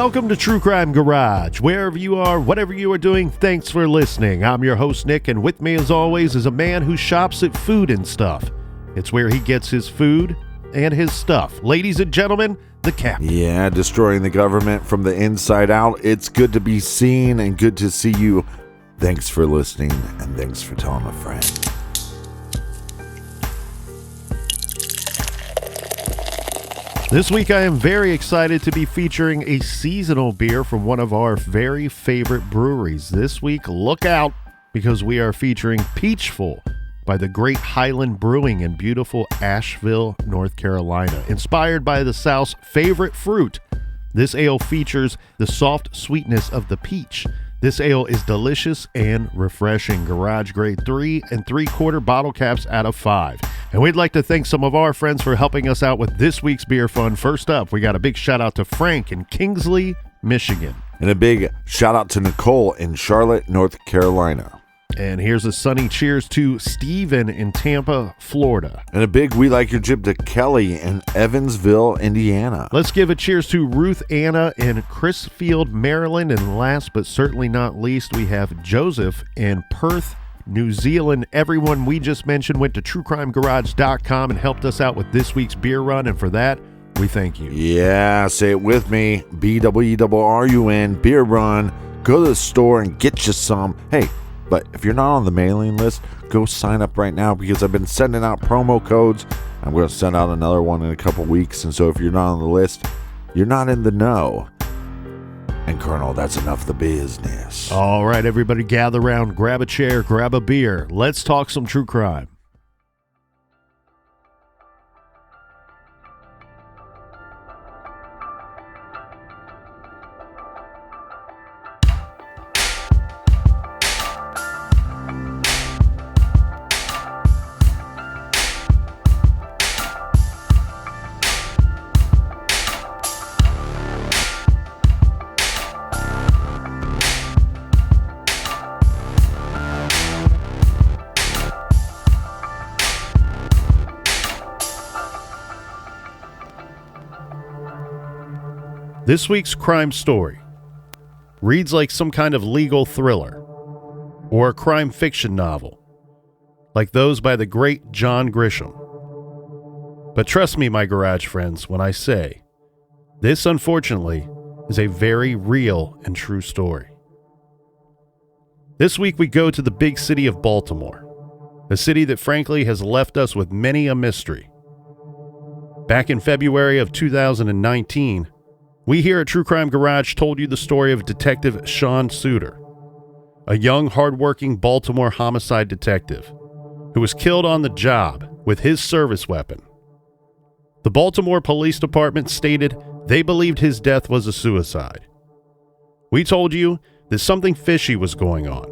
Welcome to True Crime Garage. Wherever you are, whatever you are doing, thanks for listening. I'm your host, Nick, and with me, as always, is a man who shops at Food and Stuff. It's where he gets his food and his stuff. Ladies and gentlemen, the Captain. Yeah, destroying the government from the inside out. It's good to be seen and good to see you. Thanks for listening, and thanks for telling a friend. This week I am very excited to be featuring a seasonal beer from one of our very favorite breweries. This week, look out, because we are featuring Peachful by the great Highland Brewing in beautiful Asheville, North Carolina. Inspired by the South's favorite fruit, this ale features the soft sweetness of the peach. This ale is delicious and refreshing. Garage grade 3 3/4 bottle caps out of 5. And we'd like to thank some of our friends for helping us out with this week's beer fun. First up, we got a big shout out to Frank in Kingsley, Michigan. And a big shout out to Nicole in Charlotte, North Carolina. And here's a sunny cheers to Steven in Tampa, Florida. And a big we like your jib to Kelly in Evansville, Indiana. Let's give a cheers to Ruth Anna in Crisfield, Maryland. And last but certainly not least, we have Joseph in Perth, New Zealand. Everyone we just mentioned went to truecrimegarage.com and helped us out with this week's beer run. And for that, we thank you. Yeah, say it with me. BWRUN, beer run. Go to the store and get you some. Hey, but if you're not on the mailing list, go sign up right now because I've been sending out promo codes. I'm going to send out another one in a couple weeks. And so if you're not on the list, you're not in the know. And Colonel, that's enough the business. All right, everybody gather around, grab a chair, grab a beer. Let's talk some true crime. This week's crime story reads like some kind of legal thriller or a crime fiction novel, like those by the great John Grisham. But trust me, my garage friends, when I say this, unfortunately, is a very real and true story. This week we go to the big city of Baltimore, a city that frankly has left us with many a mystery. Back in February of 2019, we here at True Crime Garage told you the story of Detective Sean Suter, a young, hardworking Baltimore homicide detective who was killed on the job with his service weapon. The Baltimore Police Department stated they believed his death was a suicide. We told you that something fishy was going on.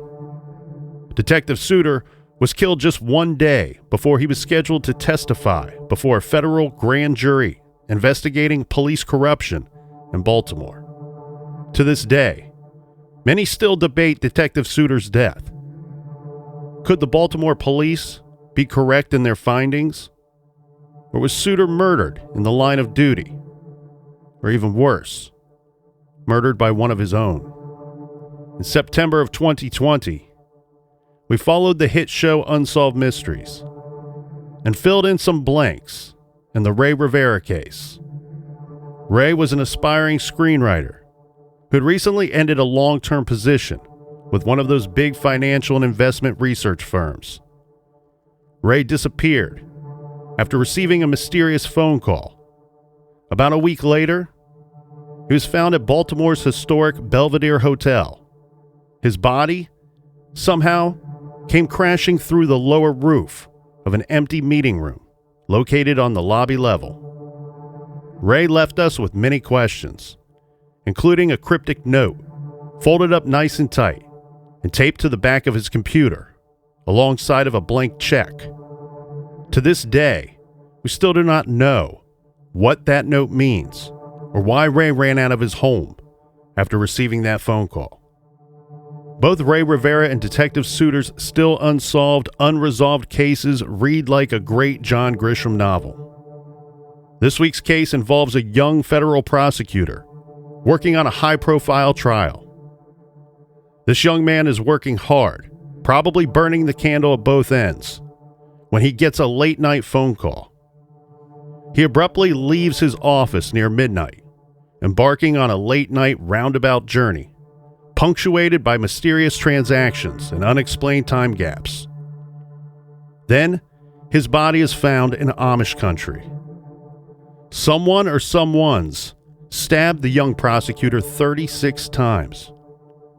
Detective Suter was killed just one day before he was scheduled to testify before a federal grand jury investigating police corruption in Baltimore. To this day, many still debate Detective Suter's death. Could the Baltimore police be correct in their findings? Or was Suter murdered in the line of duty? Or even worse, murdered by one of his own? In September of 2020, we followed the hit show Unsolved Mysteries and filled in some blanks in the Ray Rivera case. Ray was an aspiring screenwriter who had recently ended a long-term position with one of those big financial and investment research firms. Ray disappeared after receiving a mysterious phone call. About a week later, he was found at Baltimore's historic Belvedere Hotel. His body somehow came crashing through the lower roof of an empty meeting room located on the lobby level. Ray left us with many questions, including a cryptic note, folded up nice and tight, and taped to the back of his computer, alongside of a blank check. To this day, we still do not know what that note means, or why Ray ran out of his home after receiving that phone call. Both Ray Rivera and Detective Suter's still unsolved, unresolved cases read like a great John Grisham novel. This week's case involves a young federal prosecutor working on a high-profile trial. This young man is working hard, probably burning the candle at both ends, when he gets a late-night phone call. He abruptly leaves his office near midnight, embarking on a late-night roundabout journey, punctuated by mysterious transactions and unexplained time gaps. Then, his body is found in Amish country. Someone or someones stabbed the young prosecutor 36 times,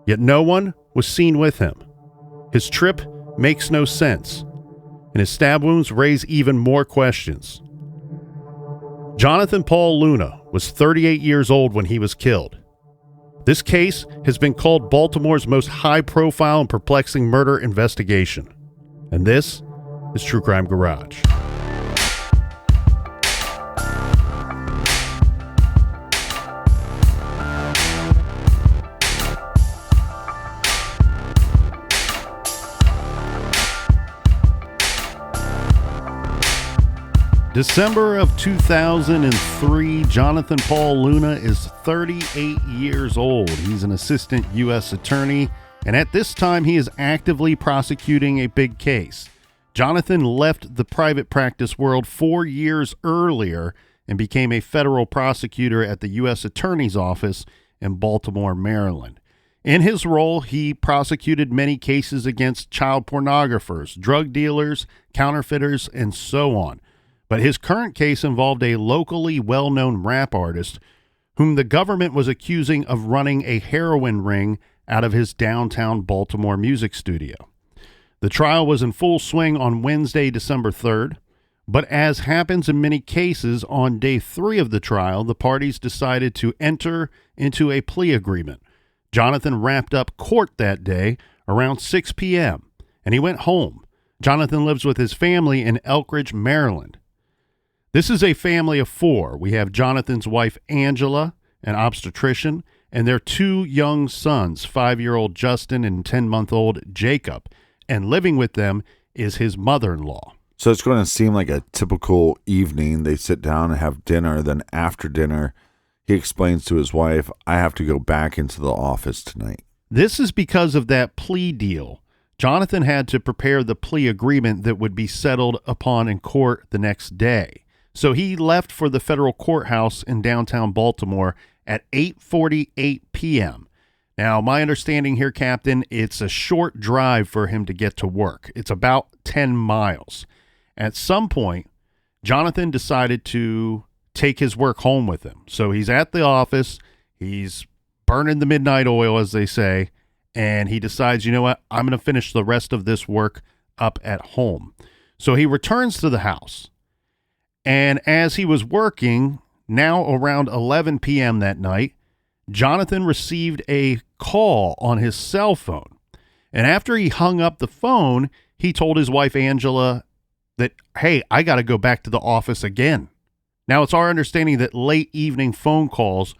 yet no one was seen with him. His trip makes no sense, and his stab wounds raise even more questions. Jonathan Paul Luna was 38 years old when he was killed. This case has been called Baltimore's most high-profile and perplexing murder investigation. And this is True Crime Garage. December of 2003, Jonathan Paul Luna is 38 years old. He's an assistant U.S. attorney, and at this time he is actively prosecuting a big case. Jonathan left the private practice world 4 years earlier and became a federal prosecutor at the U.S. Attorney's Office in Baltimore, Maryland. In his role, he prosecuted many cases against child pornographers, drug dealers, counterfeiters, and so on. But his current case involved a locally well-known rap artist whom the government was accusing of running a heroin ring out of his downtown Baltimore music studio. The trial was in full swing on Wednesday, December 3rd, but as happens in many cases, on day 3 of the trial, the parties decided to enter into a plea agreement. Jonathan wrapped up court that day around 6 p.m., and he went home. Jonathan lives with his family in Elkridge, Maryland. This is a family of 4. We have Jonathan's wife, Angela, an obstetrician, and their 2 young sons, 5-year-old Justin and 10-month-old Jacob. And living with them is his mother-in-law. So it's going to seem like a typical evening. They sit down and have dinner. Then after dinner, he explains to his wife, I have to go back into the office tonight. This is because of that plea deal. Jonathan had to prepare the plea agreement that would be settled upon in court the next day. So he left for the federal courthouse in downtown Baltimore at 8:48 p.m. Now, my understanding here, Captain, it's a short drive for him to get to work. It's about 10 miles. At some point, Jonathan decided to take his work home with him. So he's at the office, he's burning the midnight oil, as they say, and he decides, you know what, I'm going to finish the rest of this work up at home. So he returns to the house. And as he was working, now around 11 p.m. that night, Jonathan received a call on his cell phone. And after he hung up the phone, he told his wife, Angela, that, hey, I got to go back to the office again. Now, it's our understanding that late evening phone calls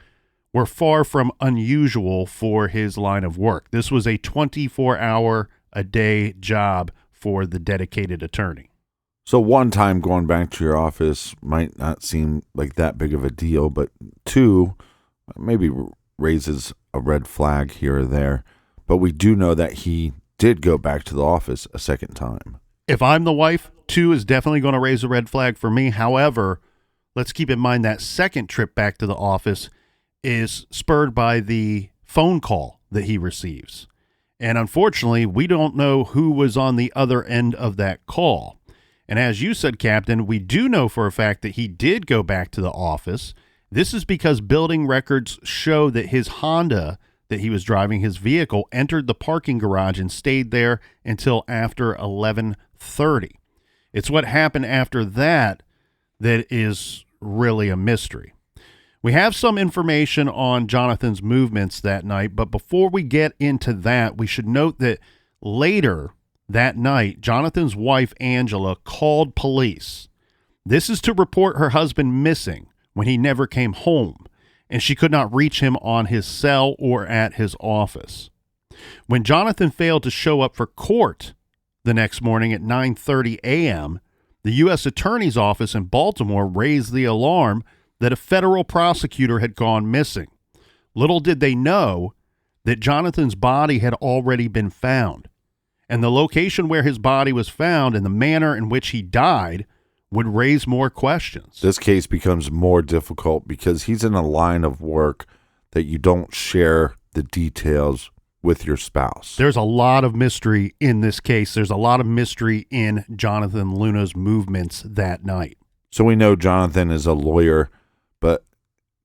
were far from unusual for his line of work. This was a 24-hour-a-day job for the dedicated attorney. So one time going back to your office might not seem like that big of a deal, but 2, maybe raises a red flag here or there. But we do know that he did go back to the office a second time. If I'm the wife, 2 is definitely going to raise a red flag for me. However, let's keep in mind that second trip back to the office is spurred by the phone call that he receives. And unfortunately, we don't know who was on the other end of that call. And as you said, Captain, we do know for a fact that he did go back to the office. This is because building records show that his Honda that he was driving, his vehicle, entered the parking garage and stayed there until after 11:30. It's what happened after that that is really a mystery. We have some information on Jonathan's movements that night, but before we get into that, we should note that later that night, Jonathan's wife, Angela, called police. This is to report her husband missing when he never came home, and she could not reach him on his cell or at his office. When Jonathan failed to show up for court the next morning at 9:30 a.m., the U.S. Attorney's Office in Baltimore raised the alarm that a federal prosecutor had gone missing. Little did they know that Jonathan's body had already been found, and the location where his body was found and the manner in which he died would raise more questions. This case becomes more difficult because he's in a line of work that you don't share the details with your spouse. There's a lot of mystery in this case. There's a lot of mystery in Jonathan Luna's movements that night. So we know Jonathan is a lawyer, but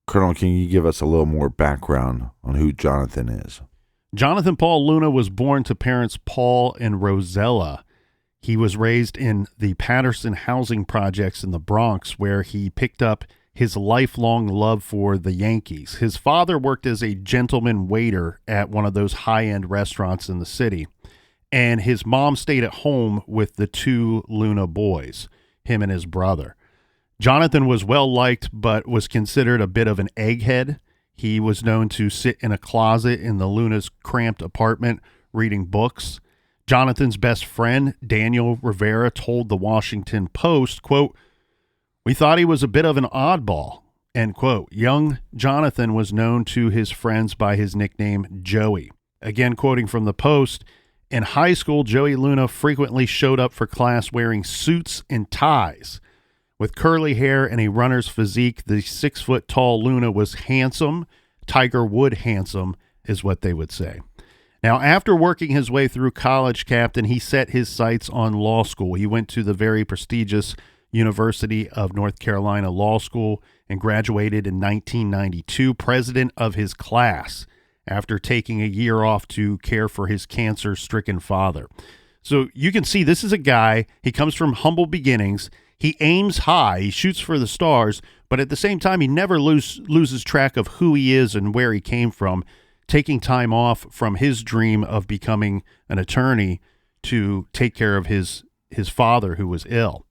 Colonel, can you give us a little more background on who Jonathan is? Jonathan Paul Luna was born to parents Paul and Rosella. He was raised in the Patterson housing projects in the Bronx, where he picked up his lifelong love for the Yankees. His father worked as a gentleman waiter at one of those high-end restaurants in the city, and his mom stayed at home with the two Luna boys, him and his brother. Jonathan was well-liked, but was considered a bit of an egghead. He was known to sit in a closet in the Luna's cramped apartment reading books. Jonathan's best friend, Daniel Rivera, told the Washington Post, quote, "We thought he was a bit of an oddball," end quote. Young Jonathan was known to his friends by his nickname Joey. Again, quoting from the Post, in high school, Joey Luna frequently showed up for class wearing suits and ties. With curly hair and a runner's physique, the 6-foot-tall Luna was handsome. Tiger Wood handsome is what they would say. Now, after working his way through college, Captain, he set his sights on law school. He went to the very prestigious University of North Carolina Law School and graduated in 1992, president of his class, after taking a year off to care for his cancer-stricken father. So you can see this is a guy, he comes from humble beginnings. He aims high, he shoots for the stars, but at the same time, he never loses track of who he is and where he came from, taking time off from his dream of becoming an attorney to take care of his father who was ill.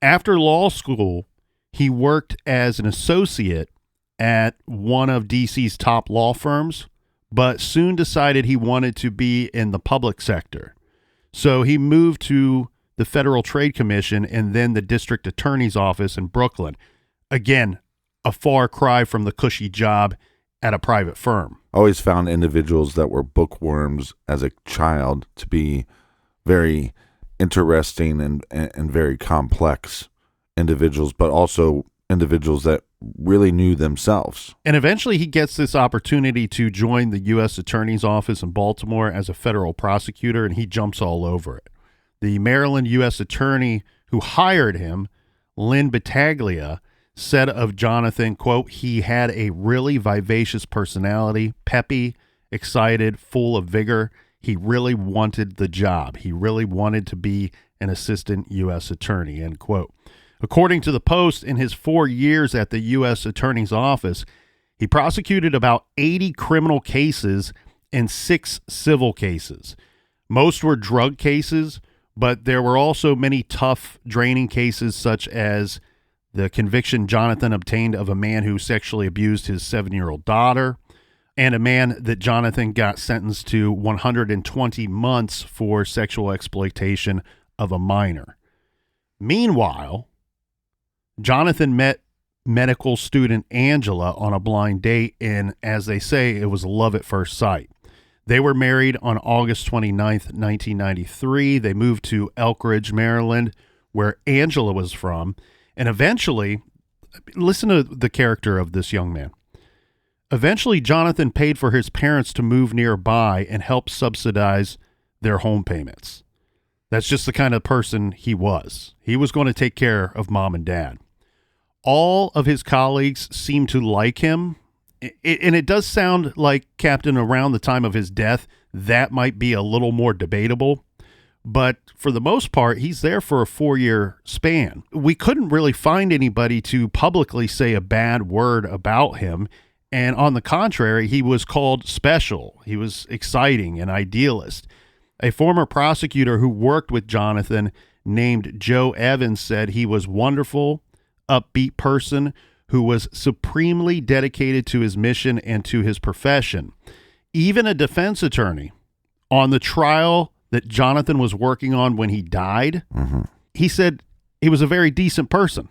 After law school, he worked as an associate at one of D.C.'s top law firms, but soon decided he wanted to be in the public sector. So he moved to the Federal Trade Commission and then the District Attorney's Office in Brooklyn. Again, a far cry from the cushy job at a private firm. I always found individuals that were bookworms as a child to be very interesting and very complex individuals, but also individuals that really knew themselves. And eventually he gets this opportunity to join the U.S. Attorney's Office in Baltimore as a federal prosecutor, and he jumps all over it. The Maryland U.S. Attorney who hired him, Lynn Battaglia, said of Jonathan, quote, "He had a really vivacious personality, peppy, excited, full of vigor. He really wanted the job. He really wanted to be an assistant U.S. attorney," end quote. According to the Post, in his 4 years at the U.S. Attorney's Office, he prosecuted about 80 criminal cases and 6 civil cases. Most were drug cases, but there were also many tough, draining cases, such as the conviction Jonathan obtained of a man who sexually abused his 7-year-old daughter, and a man that Jonathan got sentenced to 120 months for sexual exploitation of a minor. Meanwhile, Jonathan met medical student Angela on a blind date, and as they say, it was love at first sight. They were married on August 29th, 1993. They moved to Elk Ridge, Maryland, where Angela was from. And eventually, listen to the character of this young man. Eventually, Jonathan paid for his parents to move nearby and help subsidize their home payments. That's just the kind of person he was. He was going to take care of mom and dad. All of his colleagues seemed to like him. And it does sound like, Captain, around the time of his death, that might be a little more debatable. But for the most part, he's there for a 4-year span. We couldn't really find anybody to publicly say a bad word about him. And on the contrary, he was called special. He was exciting and idealist. A former prosecutor who worked with Jonathan named Joe Evans said he was wonderful, upbeat person who was supremely dedicated to his mission and to his profession. Even a defense attorney on the trial that Jonathan was working on when he died, he said he was a very decent person.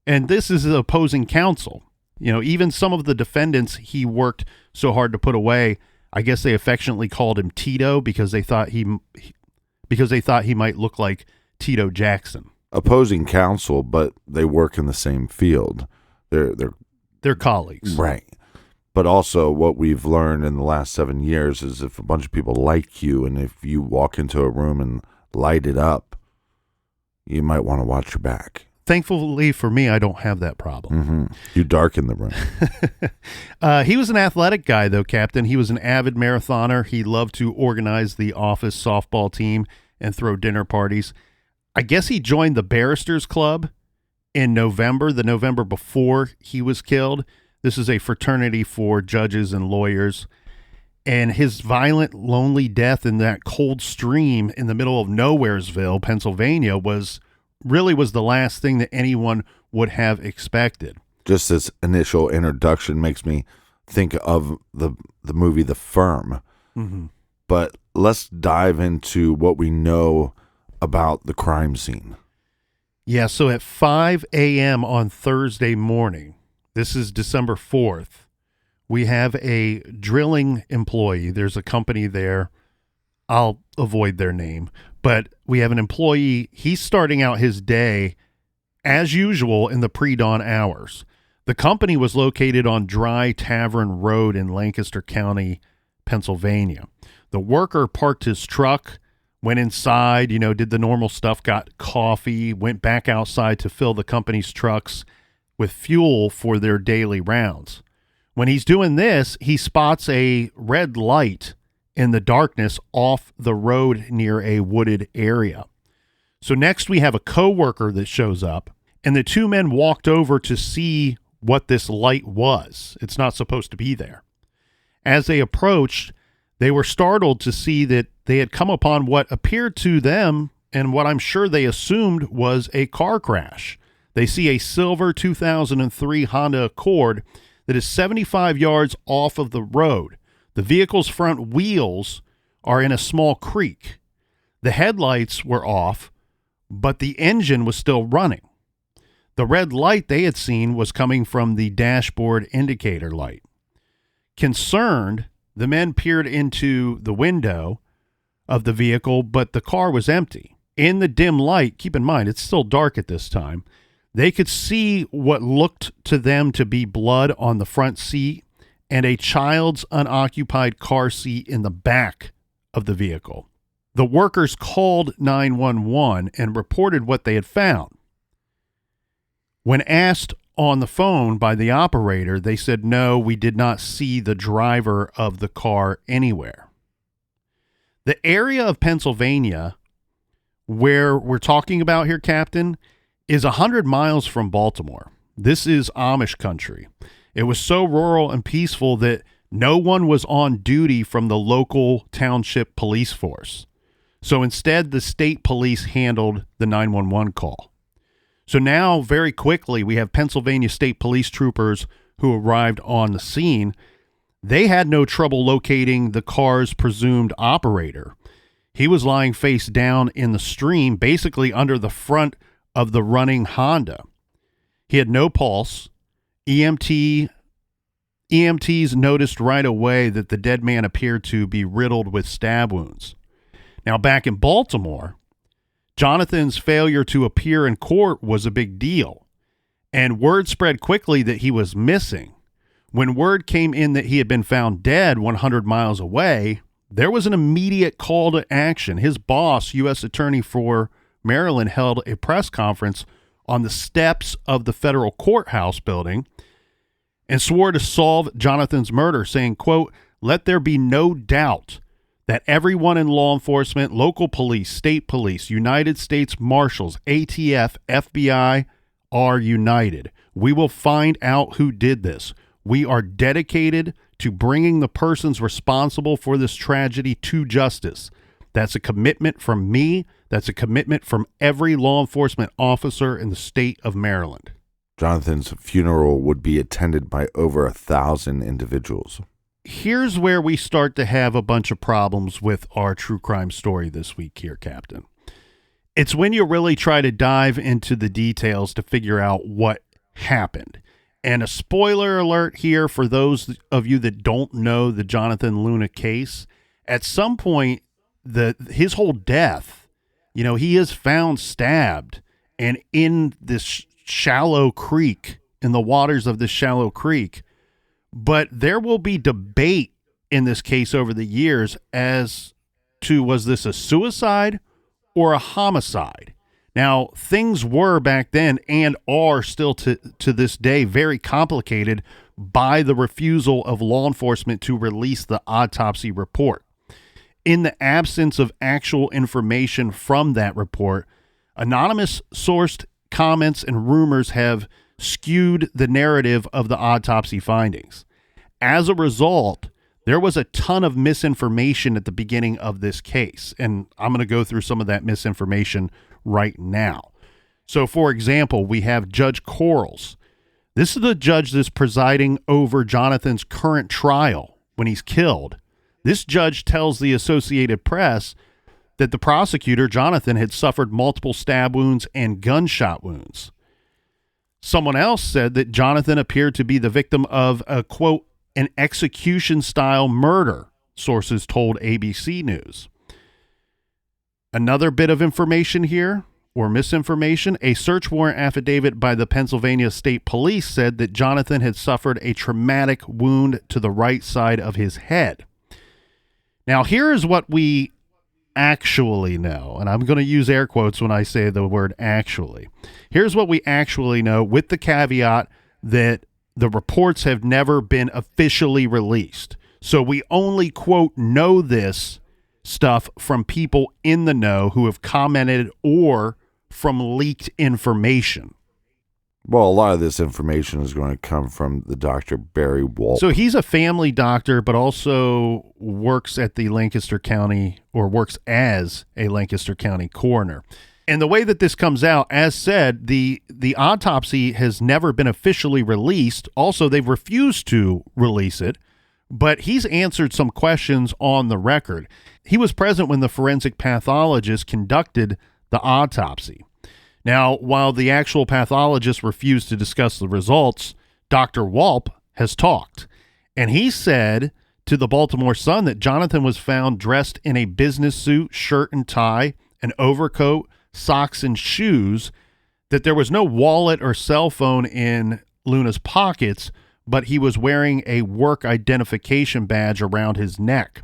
And this is the opposing counsel. Even some of the defendants he worked so hard to put away, I guess they affectionately called him Tito because they thought he might look like Tito Jackson. Opposing counsel, but they work in the same field. They're colleagues. Right. But also what we've learned in the last 7 years is if a bunch of people like you and if you walk into a room and light it up, you might want to watch your back. Thankfully for me, I don't have that problem. Mm-hmm. You darken the room. He was an athletic guy, though, Captain. He was an avid marathoner. He loved to organize the office softball team and throw dinner parties. I guess he joined the Barristers Club in November, the November before he was killed. This is a fraternity for judges and lawyers. And his violent, lonely death in that cold stream in the middle of Nowheresville, Pennsylvania, was the last thing that anyone would have expected. Just this initial introduction makes me think of the movie The Firm. Mm-hmm. But let's dive into what we know about the crime scene. Yeah, so at 5 a.m. on Thursday morning, this is December 4th, we have a drilling employee. There's a company there. I'll avoid their name. But we have an employee. He's starting out his day, as usual, in the pre-dawn hours. The company was located on Dry Tavern Road in Lancaster County, Pennsylvania. The worker parked his truck, went inside, did the normal stuff, got coffee, went back outside to fill the company's trucks with fuel for their daily rounds. When he's doing this, he spots a red light in the darkness off the road near a wooded area. So next we have a coworker that shows up, and the two men walked over to see what this light was. It's not supposed to be there. As they approached, they were startled to see that they had come upon what appeared to them, and what I'm sure they assumed was a car crash. They see a silver 2003 Honda Accord that is 75 yards off of the road. The vehicle's front wheels are in a small creek. The headlights were off, but the engine was still running. The red light they had seen was coming from the dashboard indicator light. Concerned, the men peered into the window of the vehicle, but the car was empty. In the dim light, keep in mind, it's still dark at this time, they could see what looked to them to be blood on the front seat and a child's unoccupied car seat in the back of the vehicle. The workers called 911 and reported what they had found. When asked on the phone by the operator, they said, no, we did not see the driver of the car anywhere. The area of Pennsylvania where we're talking about here, Captain, is 100 miles from Baltimore. This is Amish country. It was so rural and peaceful that no one was on duty from the local township police force. So instead, the state police handled the 911 call. So now, very quickly, we have Pennsylvania State Police troopers who arrived on the scene. They had no trouble locating the car's presumed operator. He was lying face down in the stream, basically under the front of the running Honda. He had no pulse. EMTs noticed right away that the dead man appeared to be riddled with stab wounds. Now, back in Baltimore, Jonathan's failure to appear in court was a big deal, and word spread quickly that he was missing. When word came in that he had been found dead 100 miles away, there was an immediate call to action. His boss, U.S. Attorney for Maryland, held a press conference on the steps of the federal courthouse building and swore to solve Jonathan's murder, saying, quote, "Let there be no doubt that everyone in law enforcement, local police, state police, United States Marshals, ATF, FBI are united. We will find out who did this. We are dedicated to bringing the persons responsible for this tragedy to justice. That's a commitment from me. That's a commitment from every law enforcement officer in the state of Maryland." Jonathan's funeral would be attended by over 1,000 individuals. Here's where we start to have a bunch of problems with our true crime story this week here, Captain. It's when you really try to dive into the details to figure out what happened. And a spoiler alert here for those of you that don't know the Jonathan Luna case. At some point, his whole death, he is found stabbed and in this shallow creek, in the waters of this shallow creek. But there will be debate in this case over the years as to, was this a suicide or a homicide? Now, things were back then and are still to this day very complicated by the refusal of law enforcement to release the autopsy report. In the absence of actual information from that report, anonymous sourced comments and rumors have skewed the narrative of the autopsy findings. As a result, there was a ton of misinformation at the beginning of this case, and I'm going to go through some of that misinformation right now. So, for example, we have Judge Corals. This is the judge that's presiding over Jonathan's current trial when he's killed. This judge tells the Associated Press that the prosecutor, Jonathan, had suffered multiple stab wounds and gunshot wounds. Someone else said that Jonathan appeared to be the victim of a, quote, an execution-style murder, sources told ABC News. Another bit of information here, or misinformation, a search warrant affidavit by the Pennsylvania State Police said that Jonathan had suffered a traumatic wound to the right side of his head. Now, here is what we actually know, and I'm going to use air quotes when I say the word actually. Here's what we actually know, with the caveat that the reports have never been officially released. So we only, quote, know this stuff from people in the know who have commented or from leaked information. Well, a lot of this information is going to come from the Dr. Barry Walt. So he's a family doctor, but also works at the Lancaster County, or works as a Lancaster County coroner. And the way that this comes out, as said, the autopsy has never been officially released. Also, they've refused to release it, but he's answered some questions on the record. He was present when the forensic pathologist conducted the autopsy. Now, while the actual pathologist refused to discuss the results, Dr. Walp has talked, and he said to the Baltimore Sun that Jonathan was found dressed in a business suit, shirt and tie, an overcoat, socks and shoes, that there was no wallet or cell phone in Luna's pockets, but he was wearing a work identification badge around his neck.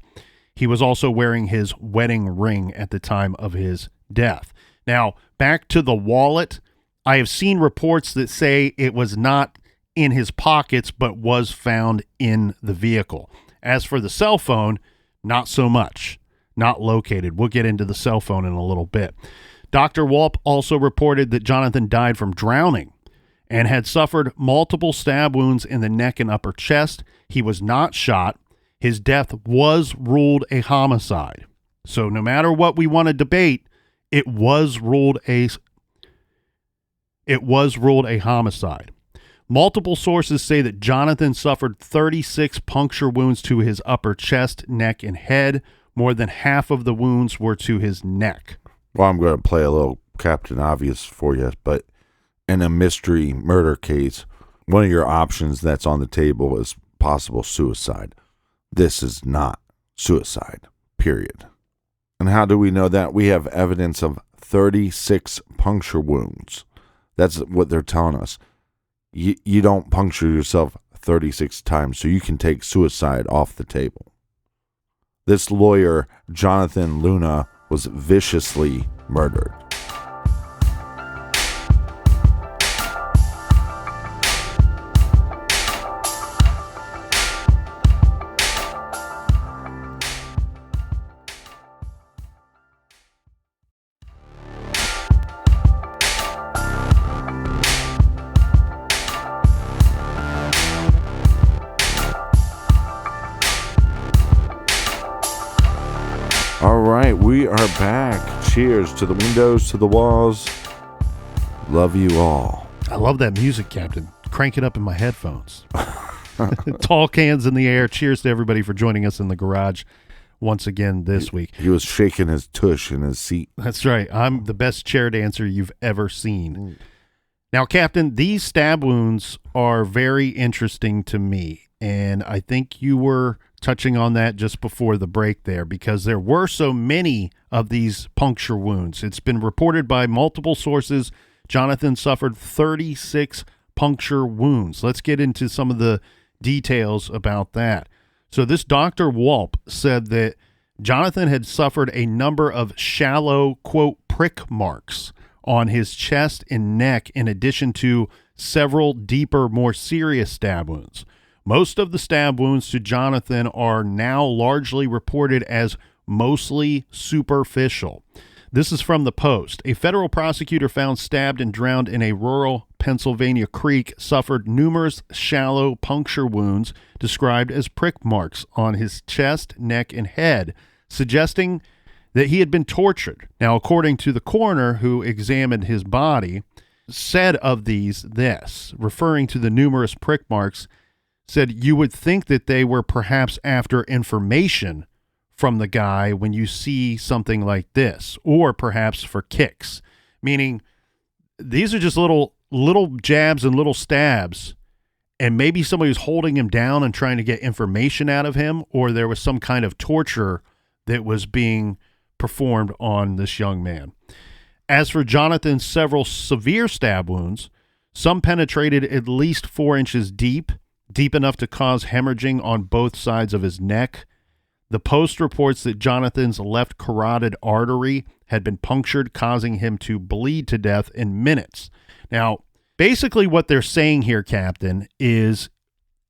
He was also wearing his wedding ring at the time of his death. Now, back to the wallet, I have seen reports that say it was not in his pockets, but was found in the vehicle. As for the cell phone, not so much. Not located. We'll get into the cell phone in a little bit. Dr. Walp also reported that Jonathan died from drowning and had suffered multiple stab wounds in the neck and upper chest. He was not shot. His death was ruled a homicide. So no matter what we want to debate, it was ruled a homicide. Multiple sources say that Jonathan suffered 36 puncture wounds to his upper chest, neck, and head. More than half of the wounds were to his neck. Well, I'm going to play a little Captain Obvious for you, but in a mystery murder case, one of your options that's on the table is possible suicide. This is not suicide, period. And how do we know that? We have evidence of 36 puncture wounds. That's what they're telling us. You don't puncture yourself 36 times, so you can take suicide off the table. This lawyer, Jonathan Luna, was viciously murdered. All right, we are back. Cheers to the windows, to the walls. Love you all. I love that music, Captain. Crank it up in my headphones. Tall cans in the air. Cheers to everybody for joining us in the garage once again this week. He was shaking his tush in his seat. That's right. I'm the best chair dancer you've ever seen. Now, Captain, these stab wounds are very interesting to me, and I think you were touching on that just before the break there, because there were so many of these puncture wounds. It's been reported by multiple sources Jonathan suffered 36 puncture wounds. Let's get into some of the details about that. So this Dr. Walp said that Jonathan had suffered a number of shallow, quote, prick marks on his chest and neck, in addition to several deeper, more serious stab wounds. Most of the stab wounds to Jonathan are now largely reported as mostly superficial. This is from the Post. A federal prosecutor found stabbed and drowned in a rural Pennsylvania creek suffered numerous shallow puncture wounds described as prick marks on his chest, neck, and head, suggesting that he had been tortured. Now, according to the coroner who examined his body, said of these this, referring to the numerous prick marks, said, "You would think that they were perhaps after information from the guy when you see something like this, or perhaps for kicks," meaning these are just little jabs and little stabs, and maybe somebody was holding him down and trying to get information out of him, or there was some kind of torture that was being performed on this young man. As for Jonathan's several severe stab wounds, some penetrated at least 4 inches deep enough to cause hemorrhaging on both sides of his neck. The Post reports that Jonathan's left carotid artery had been punctured, causing him to bleed to death in minutes. Now, basically what they're saying here, Captain, is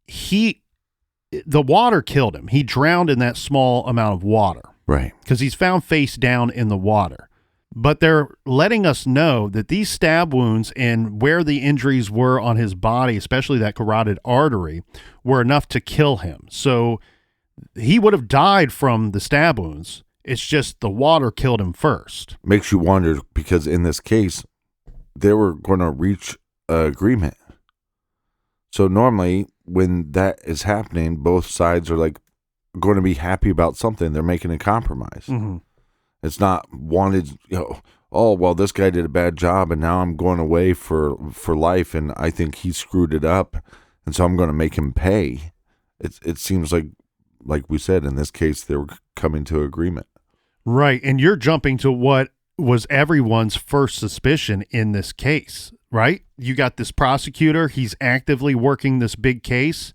the water killed him. He drowned in that small amount of water. Right. Because he's found face down in the water. But they're letting us know that these stab wounds and where the injuries were on his body, especially that carotid artery, were enough to kill him. So he would have died from the stab wounds. It's just the water killed him first. Makes you wonder, because in this case, they were going to reach an agreement. So normally when that is happening, both sides are like going to be happy about something. They're making a compromise. Mm-hmm. It's not wanted, oh, well, this guy did a bad job and now I'm going away for life and I think he screwed it up and so I'm going to make him pay. It seems like we said, in this case, they were coming to agreement. Right, and you're jumping to what was everyone's first suspicion in this case, right? You got this prosecutor, he's actively working this big case.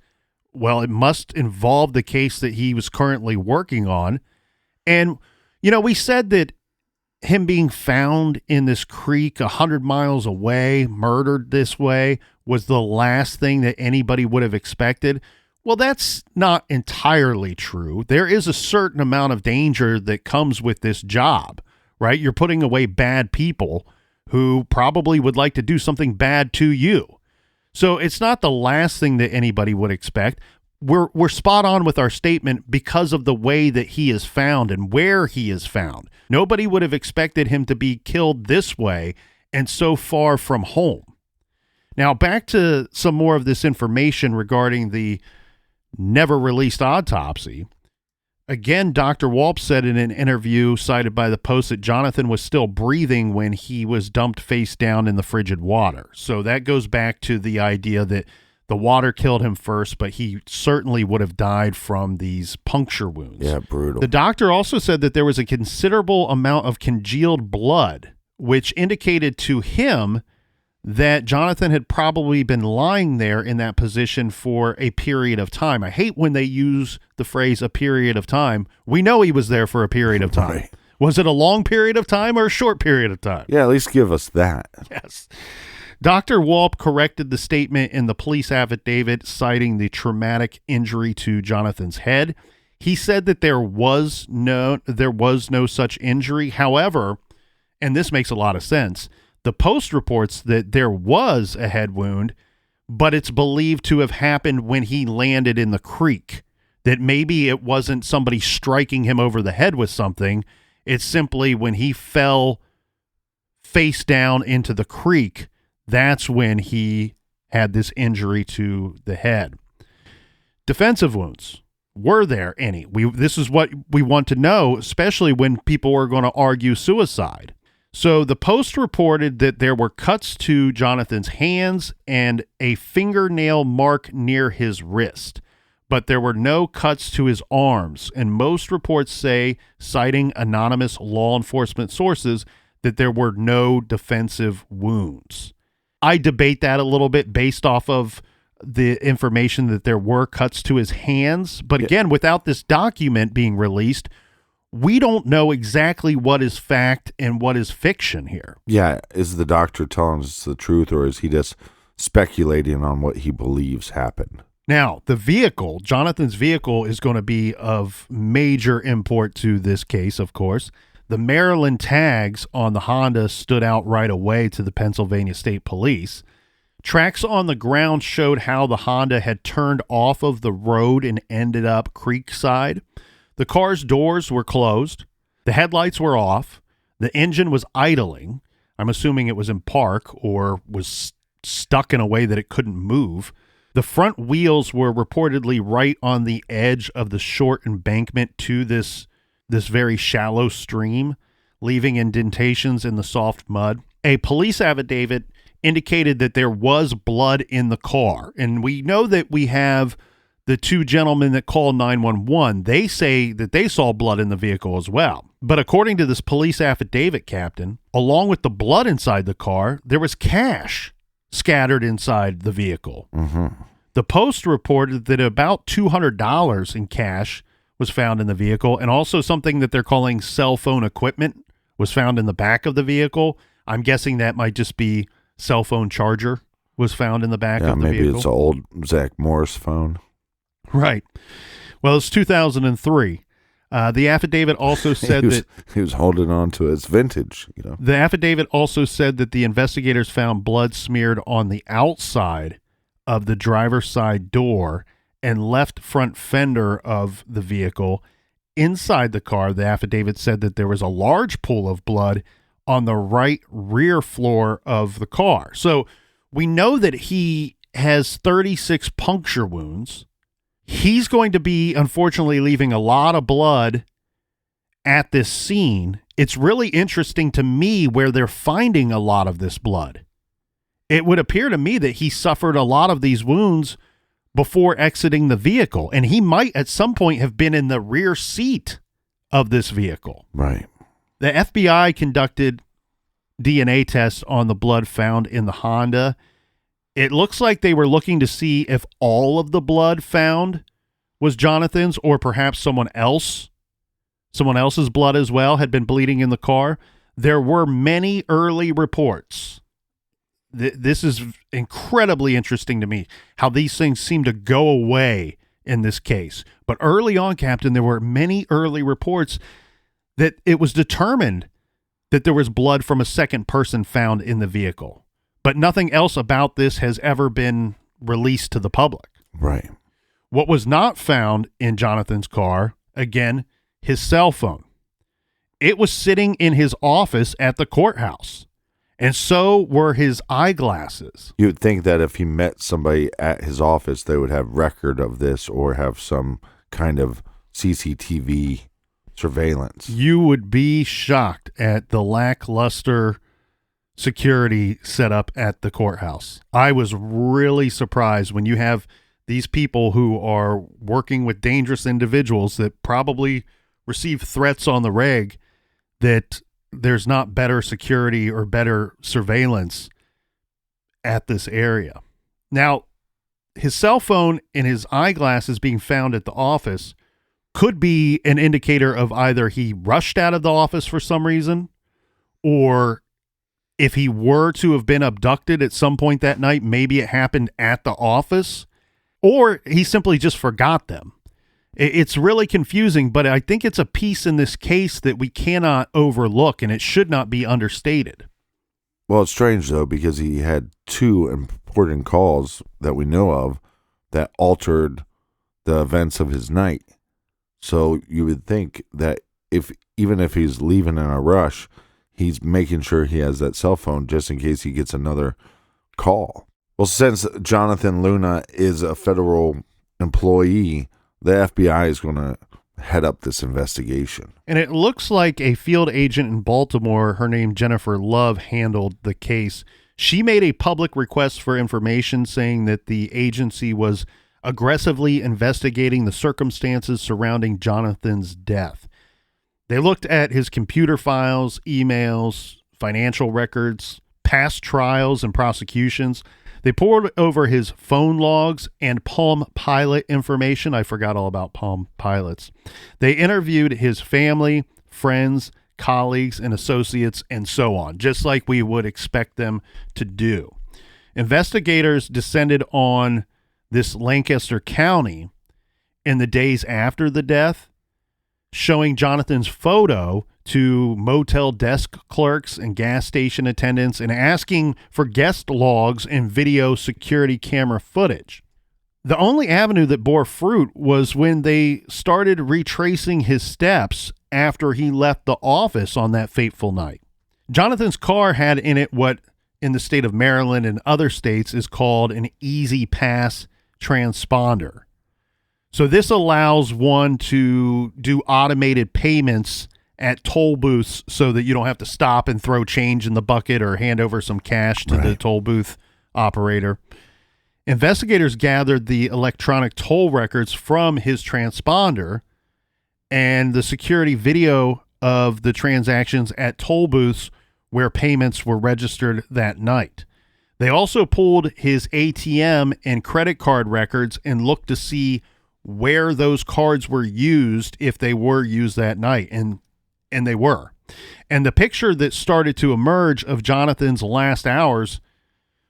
Well, it must involve the case that he was currently working on. And, we said that him being found in this creek 100 miles away, murdered this way, was the last thing that anybody would have expected. Well, that's not entirely true. There is a certain amount of danger that comes with this job, right? You're putting away bad people who probably would like to do something bad to you. So it's not the last thing that anybody would expect. We're spot on with our statement because of the way that he is found and where he is found. Nobody would have expected him to be killed this way and so far from home. Now, back to some more of this information regarding the never released autopsy. Again, Dr. Walp said in an interview cited by the Post that Jonathan was still breathing when he was dumped face down in the frigid water. So that goes back to the idea that the water killed him first, but he certainly would have died from these puncture wounds. Yeah, brutal. The doctor also said that there was a considerable amount of congealed blood, which indicated to him that Jonathan had probably been lying there in that position for a period of time. I hate when they use the phrase a period of time. We know he was there for a period of time. Right. Was it a long period of time or a short period of time? Yeah, at least give us that. Yes. Dr. Walp corrected the statement in the police affidavit citing the traumatic injury to Jonathan's head. He said that there was no such injury. However, and this makes a lot of sense, the Post reports that there was a head wound, but it's believed to have happened when he landed in the creek, that maybe it wasn't somebody striking him over the head with something. It's simply when he fell face down into the creek, that's when he had this injury to the head. Defensive wounds. Were there any? This is what we want to know, especially when people are going to argue suicide. So the Post reported that there were cuts to Jonathan's hands and a fingernail mark near his wrist, but there were no cuts to his arms. And most reports say, citing anonymous law enforcement sources, that there were no defensive wounds. I debate that a little bit based off of the information that there were cuts to his hands. But again, without this document being released, we don't know exactly what is fact and what is fiction here. Yeah, is the doctor telling us the truth, or is he just speculating on what he believes happened? Now, the vehicle, Jonathan's vehicle, is going to be of major import to this case, of course. The Maryland tags on the Honda stood out right away to the Pennsylvania State Police. Tracks on the ground showed how the Honda had turned off of the road and ended up creekside. The car's doors were closed. The headlights were off. The engine was idling. I'm assuming it was in park or was stuck in a way that it couldn't move. The front wheels were reportedly right on the edge of the short embankment to this very shallow stream, leaving indentations in the soft mud. A police affidavit indicated that there was blood in the car. And we know that we have the two gentlemen that called 911, they say that they saw blood in the vehicle as well. But according to this police affidavit, Captain, along with the blood inside the car, there was cash scattered inside the vehicle. Mm-hmm. The Post reported that about $200 in cash was found in the vehicle, and also something that they're calling cell phone equipment was found in the back of the vehicle. I'm guessing that might just be cell phone charger was found in the back of the vehicle. Maybe it's an old Zach Morris phone. Right. Well, it's 2003. The affidavit also said he was holding on to his vintage. The affidavit also said that the investigators found blood smeared on the outside of the driver's side door and left front fender of the vehicle. Inside the car, the affidavit said that there was a large pool of blood on the right rear floor of the car. So we know that he has 36 puncture wounds. He's going to be, unfortunately, leaving a lot of blood at this scene. It's really interesting to me where they're finding a lot of this blood. It would appear to me that he suffered a lot of these wounds before exiting the vehicle, and he might at some point have been in the rear seat of this vehicle. Right. The FBI conducted DNA tests on the blood found in the Honda. It looks like they were looking to see if all of the blood found was Jonathan's or perhaps someone else's blood as well had been bleeding in the car. There were many early reports. This is incredibly interesting to me, how these things seem to go away in this case. But early on, Captain, there were many early reports that it was determined that there was blood from a second person found in the vehicle. But nothing else about this has ever been released to the public. Right. What was not found in Jonathan's car, again, his cell phone. It was sitting in his office at the courthouse. And so were his eyeglasses. You would think that if he met somebody at his office, they would have record of this or have some kind of CCTV surveillance. You would be shocked at the lackluster security set up at the courthouse. I was really surprised when you have these people who are working with dangerous individuals that probably receive threats on the reg, that there's not better security or better surveillance at this area. Now, his cell phone and his eyeglasses being found at the office could be an indicator of either he rushed out of the office for some reason, or if he were to have been abducted at some point that night, maybe it happened at the office, or he simply just forgot them. It's really confusing, but I think it's a piece in this case that we cannot overlook, and it should not be understated. Well, it's strange, though, because he had two important calls that we know of that altered the events of his night. So you would think that even if he's leaving in a rush, he's making sure he has that cell phone just in case he gets another call. Well, since Jonathan Luna is a federal employee, the FBI is going to head up this investigation. And it looks like a field agent in Baltimore, her name Jennifer Love, handled the case. She made a public request for information saying that the agency was aggressively investigating the circumstances surrounding Jonathan's death. They looked at his computer files, emails, financial records, past trials and prosecutions. They pored over his phone logs and Palm Pilot information. I forgot all about Palm Pilots. They interviewed his family, friends, colleagues, and associates, and so on, just like we would expect them to do. Investigators descended on this Lancaster County in the days after the death, showing Jonathan's photo to motel desk clerks and gas station attendants and asking for guest logs and video security camera footage. The only avenue that bore fruit was when they started retracing his steps after he left the office on that fateful night. Jonathan's car had in it what in the state of Maryland and other states is called an Easy Pass transponder. So this allows one to do automated payments at toll booths so that you don't have to stop and throw change in the bucket or hand over some cash to the toll booth operator. Investigators gathered the electronic toll records from his transponder and the security video of the transactions at toll booths where payments were registered that night. They also pulled his ATM and credit card records and looked to see where those cards were used, if they were used that night, and they were. And the picture that started to emerge of Jonathan's last hours,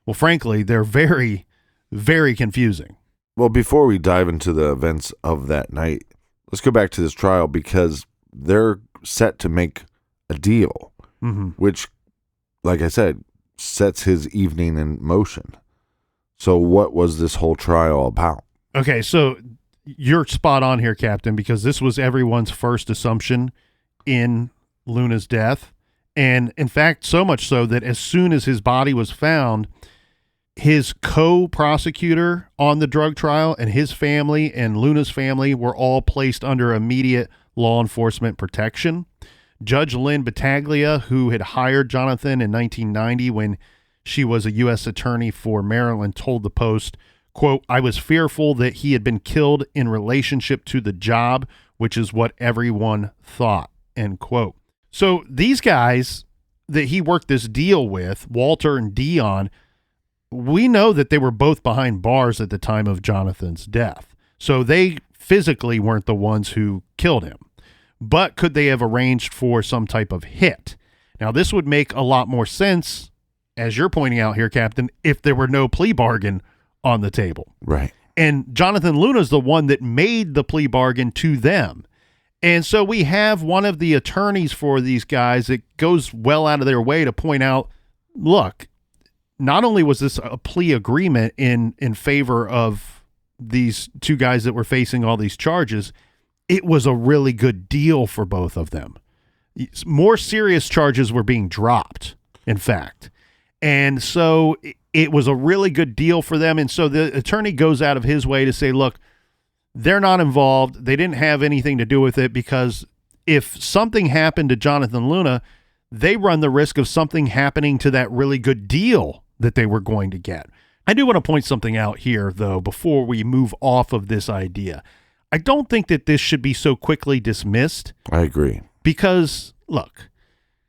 well, frankly, they're very, very confusing. Well, before we dive into the events of that night, let's go back to this trial because they're set to make a deal, which, like I said, sets his evening in motion. So what was this whole trial about? Okay, so you're spot on here, Captain, because this was everyone's first assumption in Luna's death. And in fact, so much so that as soon as his body was found, his co-prosecutor on the drug trial and his family and Luna's family were all placed under immediate law enforcement protection. Judge Lynn Battaglia, who had hired Jonathan in 1990 when she was a U.S. attorney for Maryland, told the Post, quote, "I was fearful that he had been killed in relationship to the job, which is what everyone thought," end quote. So these guys that he worked this deal with, Walter and Dion, we know that they were both behind bars at the time of Jonathan's death. So they physically weren't the ones who killed him. But could they have arranged for some type of hit? Now, this would make a lot more sense, as you're pointing out here, Captain, if there were no plea bargain on the table. Right. And Jonathan Luna's the one that made the plea bargain to them. And so we have one of the attorneys for these guys that goes well out of their way to point out, look, not only was this a plea agreement in favor of these two guys that were facing all these charges, it was a really good deal for both of them. More serious charges were being dropped, in fact. And so it was a really good deal for them. And so the attorney goes out of his way to say, look, they're not involved. They didn't have anything to do with it because if something happened to Jonathan Luna, they run the risk of something happening to that really good deal that they were going to get. I do want to point something out here, though, before we move off of this idea. I don't think that this should be so quickly dismissed. I agree. Because, look,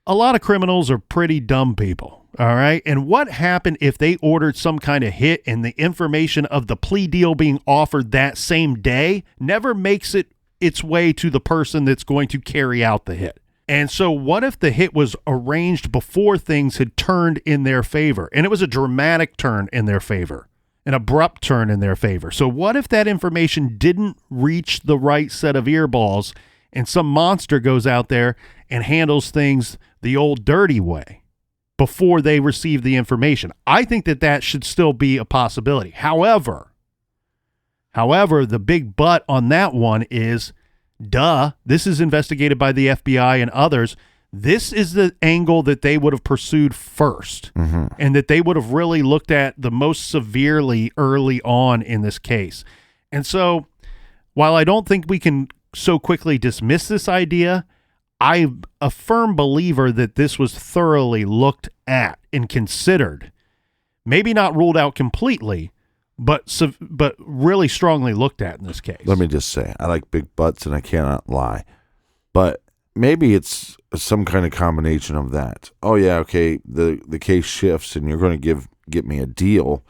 a lot of criminals are pretty dumb people, all right? And what happened if they ordered some kind of hit and the information of the plea deal being offered that same day never makes it its way to the person that's going to carry out the hit? And so what if the hit was arranged before things had turned in their favor? And it was a dramatic turn in their favor, an abrupt turn in their favor. So what if that information didn't reach the right set of earballs and some monster goes out there and handles things the old dirty way before they receive the information? I think that that should still be a possibility. However, the big but on that one is, this is investigated by the FBI and others. This is the angle that they would have pursued first, and that they would have really looked at the most severely early on in this case. And so while I don't think we can so quickly dismiss this idea. I'm a firm believer that this was thoroughly looked at and considered. Maybe not ruled out completely, but really strongly looked at in this case. Let me just say, I like big butts and I cannot lie. But maybe it's some kind of combination of that. Oh, yeah, okay, the case shifts and you're going to get me a deal.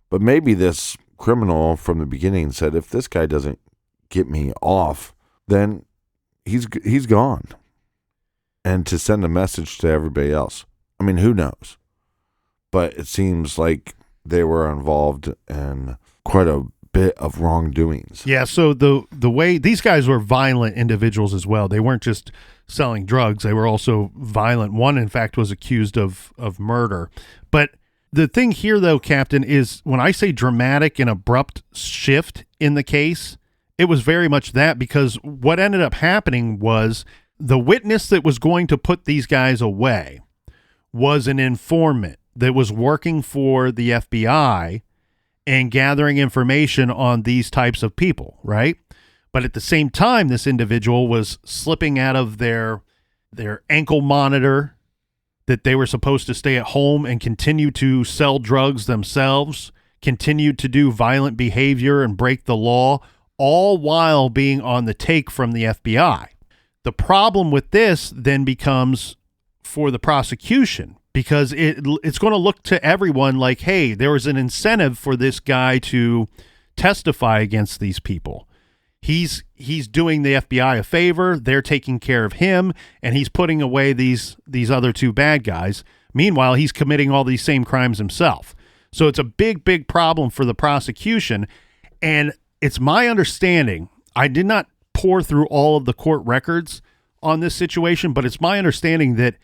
But maybe this criminal from the beginning said, if this guy doesn't get me off, then he's gone. And to send a message to everybody else. I mean, who knows? But it seems like they were involved in quite a bit of wrongdoings. Yeah, so the way these guys were violent individuals as well. They weren't just selling drugs. They were also violent. One, in fact, was accused of murder. But the thing here, though, Captain, is when I say dramatic and abrupt shift in the case, it was very much that, because what ended up happening was the witness that was going to put these guys away was an informant that was working for the FBI and gathering information on these types of people, right? But at the same time, this individual was slipping out of their ankle monitor, that they were supposed to stay at home and continue to sell drugs themselves, continue to do violent behavior and break the law, all while being on the take from the FBI. The problem with this then becomes for the prosecution, because it's going to look to everyone like, hey, there was an incentive for this guy to testify against these people. He's doing the FBI a favor. They're taking care of him, and he's putting away these other two bad guys. Meanwhile, he's committing all these same crimes himself. So it's a big, big problem for the prosecution. And it's my understanding, I did not pour through all of the court records on this situation, but it's my understanding that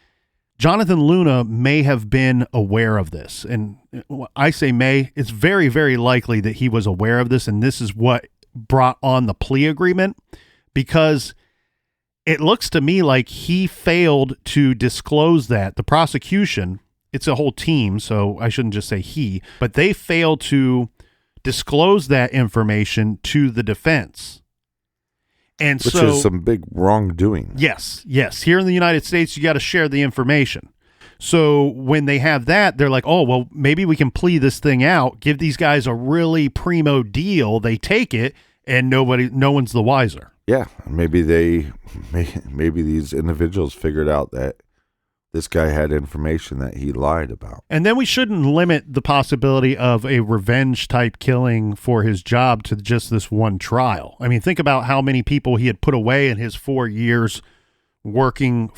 Jonathan Luna may have been aware of this. And I say may, it's very, very likely that he was aware of this, and this is what brought on the plea agreement, because it looks to me like he failed to disclose that. The prosecution, it's a whole team, so I shouldn't just say he, but they failed to disclose that information to the defense. And which is some big wrongdoing. Yes. Here in the United States, you got to share the information. So when they have that, they're like, oh, well, maybe we can plea this thing out, give these guys a really primo deal. They take it, and no one's the wiser. Yeah, maybe these individuals figured out that this guy had information that he lied about. And then we shouldn't limit the possibility of a revenge type killing for his job to just this one trial. I mean, think about how many people he had put away in his 4 years working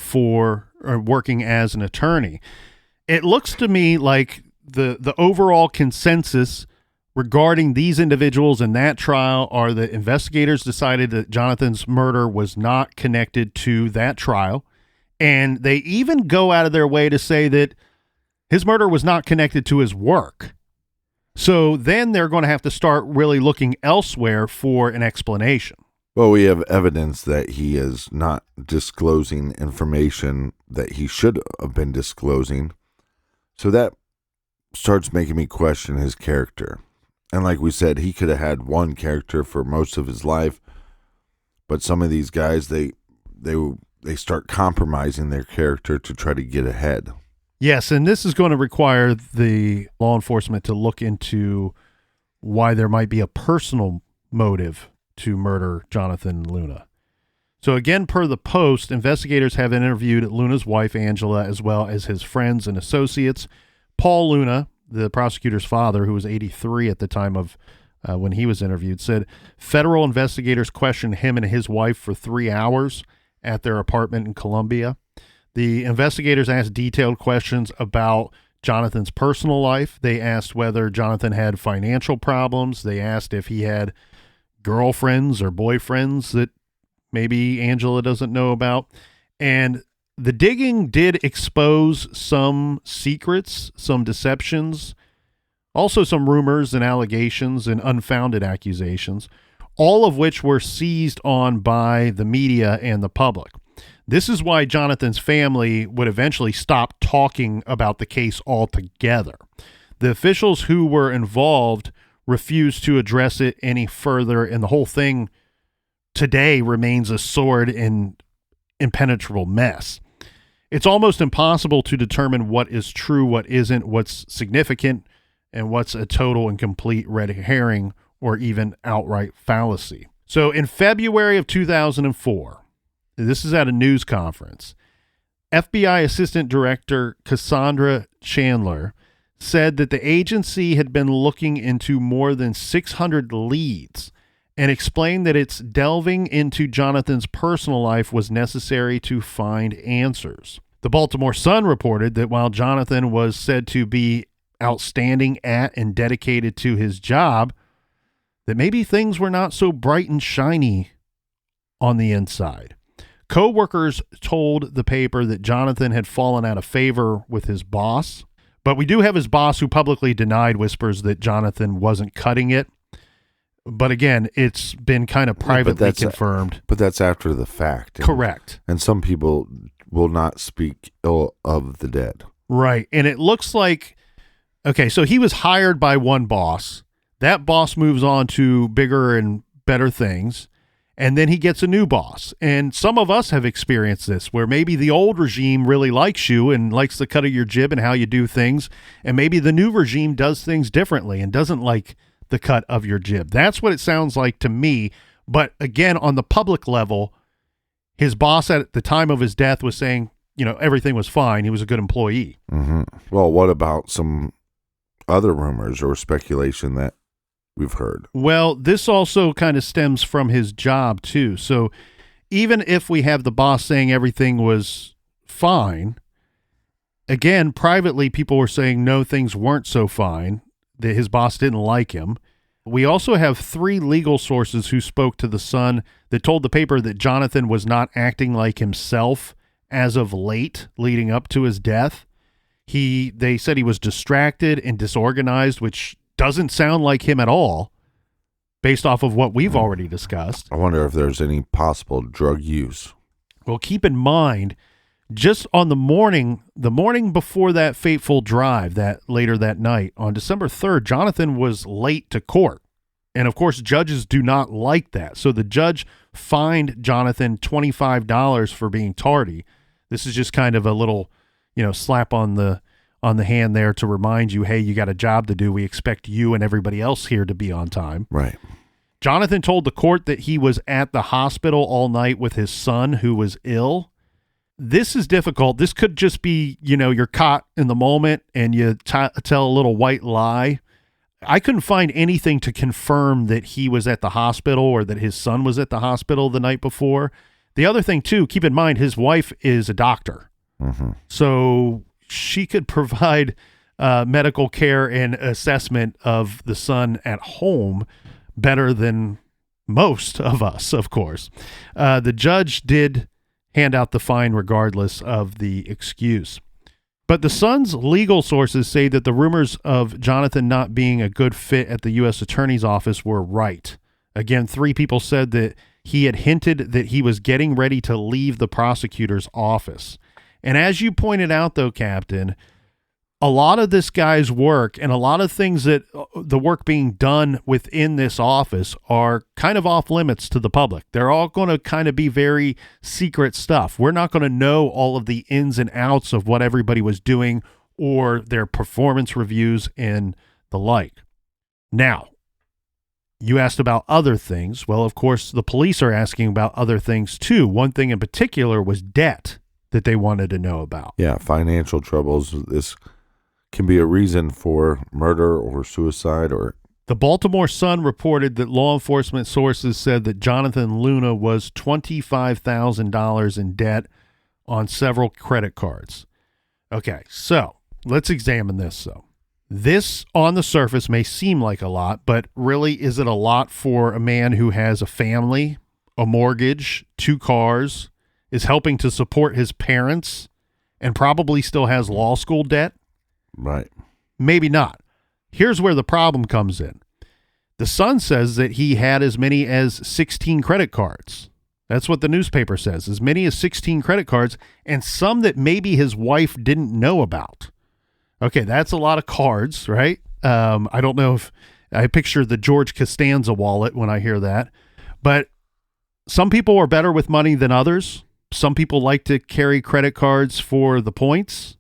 as an attorney. It looks to me like the overall consensus regarding these individuals in that trial are that investigators decided that Jonathan's murder was not connected to that trial. And they even go out of their way to say that his murder was not connected to his work. So then they're going to have to start really looking elsewhere for an explanation. Well, we have evidence that he is not disclosing information that he should have been disclosing. So that starts making me question his character. And like we said, he could have had one character for most of his life. But some of these guys, they start compromising their character to try to get ahead. Yes, and this is going to require the law enforcement to look into why there might be a personal motive to murder Jonathan Luna. So again, per the Post, investigators have interviewed Luna's wife, Angela, as well as his friends and associates. Paul Luna, the prosecutor's father, who was 83 at the time of when he was interviewed, said federal investigators questioned him and his wife for 3 hours at their apartment in Columbia. The investigators asked detailed questions about Jonathan's personal life. They asked whether Jonathan had financial problems. They asked if he had girlfriends or boyfriends that maybe Angela doesn't know about. And the digging did expose some secrets, some deceptions, also some rumors and allegations and unfounded accusations, all of which were seized on by the media and the public. This is why Jonathan's family would eventually stop talking about the case altogether. The officials who were involved refused to address it any further, and the whole thing today remains a sordid and impenetrable mess. It's almost impossible to determine what is true, what isn't, what's significant, and what's a total and complete red herring or even outright fallacy. So in February of 2004, this is at a news conference, FBI Assistant Director Cassandra Chandler said that the agency had been looking into more than 600 leads and explained that its delving into Jonathan's personal life was necessary to find answers. The Baltimore Sun reported that while Jonathan was said to be outstanding at and dedicated to his job, that maybe things were not so bright and shiny on the inside. Co-workers told the paper that Jonathan had fallen out of favor with his boss, but we do have his boss who publicly denied whispers that Jonathan wasn't cutting it. But again, it's been kind of privately confirmed. But that's after the fact. Correct. And some people will not speak ill of the dead. Right. And it looks like, okay, so he was hired by one boss. That boss moves on to bigger and better things. And then he gets a new boss. And some of us have experienced this, where maybe the old regime really likes you and likes the cut of your jib and how you do things. And maybe the new regime does things differently and doesn't like the cut of your jib. That's what it sounds like to me. But again, on the public level, his boss at the time of his death was saying, everything was fine. He was a good employee. Mm-hmm. Well, what about some other rumors or speculation that we've heard? Well, this also kind of stems from his job too. So even if we have the boss saying everything was fine, again, privately, people were saying no, things weren't so fine, that his boss didn't like him. We also have 3 legal sources who spoke to the Sun that told the paper that Jonathan was not acting like himself as of late leading up to his death. They said he was distracted and disorganized, which doesn't sound like him at all based off of what we've already discussed. I wonder if there's any possible drug use. Well, keep in mind, just on the morning before that fateful drive that later that night on December 3rd, Jonathan was late to court. And of course, judges do not like that. So the judge fined Jonathan $25 for being tardy. This is just kind of a little, slap on the hand there to remind you, hey, you got a job to do. We expect you and everybody else here to be on time. Right. Jonathan told the court that he was at the hospital all night with his son who was ill. This is difficult. This could just be, you're caught in the moment and you tell a little white lie. I couldn't find anything to confirm that he was at the hospital or that his son was at the hospital the night before. The other thing, too, keep in mind, his wife is a doctor. Mm-hmm. So she could provide medical care and assessment of the son at home better than most of us, of course. The judge did hand out the fine regardless of the excuse. But the Sun's legal sources say that the rumors of Jonathan not being a good fit at the U.S. Attorney's Office were right. Again, 3 people said that he had hinted that he was getting ready to leave the prosecutor's office. And as you pointed out, though, Captain, a lot of this guy's work and a lot of things that the work being done within this office are kind of off limits to the public. They're all going to kind of be very secret stuff. We're not going to know all of the ins and outs of what everybody was doing or their performance reviews and the like. Now, you asked about other things. Well, of course, the police are asking about other things too. One thing in particular was debt that they wanted to know about. Yeah, financial troubles. This can be a reason for murder or suicide. Or the Baltimore Sun reported that law enforcement sources said that Jonathan Luna was $25,000 in debt on several credit cards. Okay, so let's examine this. So this on the surface may seem like a lot, but really is it a lot for a man who has a family, a mortgage, 2 cars, is helping to support his parents, and probably still has law school debt? Right. Maybe not. Here's where the problem comes in. The Sun says that he had as many as 16 credit cards. That's what the newspaper says, as many as 16 credit cards, and some that maybe his wife didn't know about. Okay, that's a lot of cards, right? I don't know if I picture the George Costanza wallet when I hear that, but Some people are better with money than others. Some people like to carry credit cards for the points.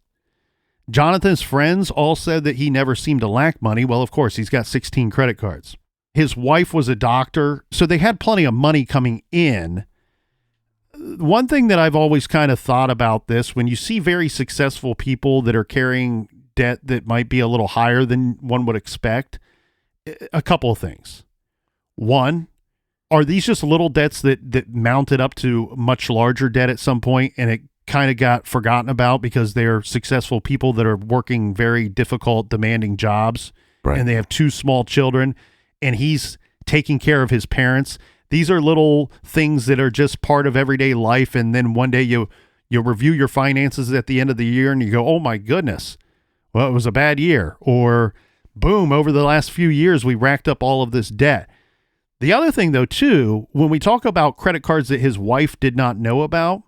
Jonathan's friends all said that he never seemed to lack money. Well, of course, he's got 16 credit cards. His wife was a doctor, so they had plenty of money coming in. One thing that I've always kind of thought about this, when you see very successful people that are carrying debt that might be a little higher than one would expect, a couple of things. One, are these just little debts that mounted up to much larger debt at some point and it kind of got forgotten about because they're successful people that are working very difficult, demanding jobs, right, and they have 2 small children and he's taking care of his parents? These are little things that are just part of everyday life. And then one day you review your finances at the end of the year and you go, oh my goodness, well, it was a bad year. Or boom, over the last few years, we racked up all of this debt. The other thing though, too, when we talk about credit cards that his wife did not know about,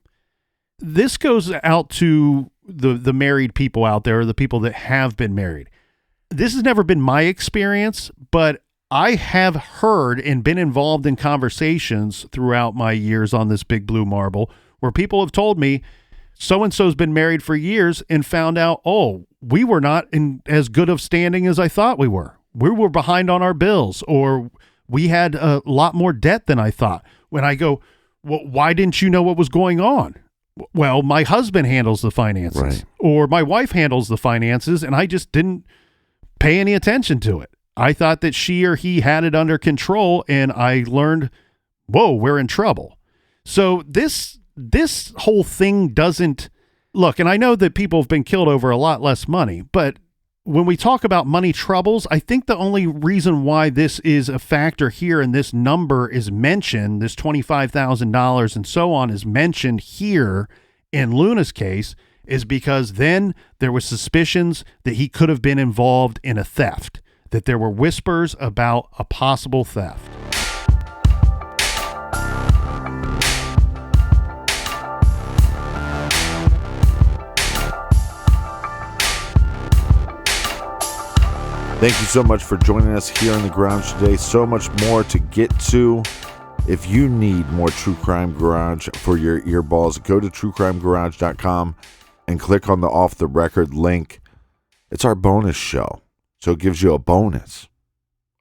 this goes out to the married people out there, or the people that have been married. This has never been my experience, but I have heard and been involved in conversations throughout my years on this big blue marble where people have told me so-and-so's been married for years and found out, oh, we were not in as good of standing as I thought we were. We were behind on our bills, or we had a lot more debt than I thought. When I go, well, why didn't you know what was going on? Well, my husband handles the finances, right, or my wife handles the finances, and I just didn't pay any attention to it. I thought that she or he had it under control, and I learned, whoa, we're in trouble. So this whole thing doesn't look, and I know that people have been killed over a lot less money, but when we talk about money troubles, I think the only reason why this is a factor here and this number is mentioned, this $25,000 and so on is mentioned here in Luna's case, is because then there was suspicions that he could have been involved in a theft, that there were whispers about a possible theft. Thank you so much for joining us here in the Garage today. So much more to get to. If you need more True Crime Garage for your earballs, go to truecrimegarage.com and click on the Off the Record link. It's our bonus show, so it gives you a bonus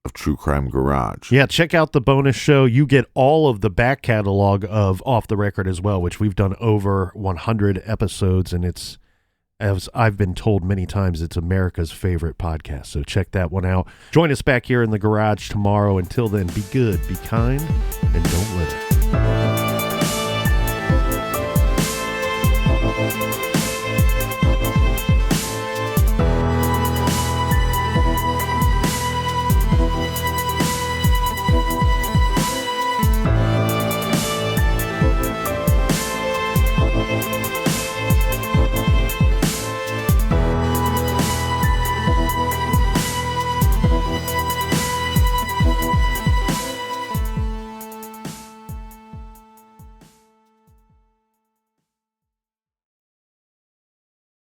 of True Crime Garage. Yeah, check out the bonus show. You get all of the back catalog of Off the Record as well, which we've done over 100 episodes, and it's, as I've been told many times, it's America's favorite podcast. So check that one out. Join us back here in the garage tomorrow. Until then, be good, be kind, and don't litter.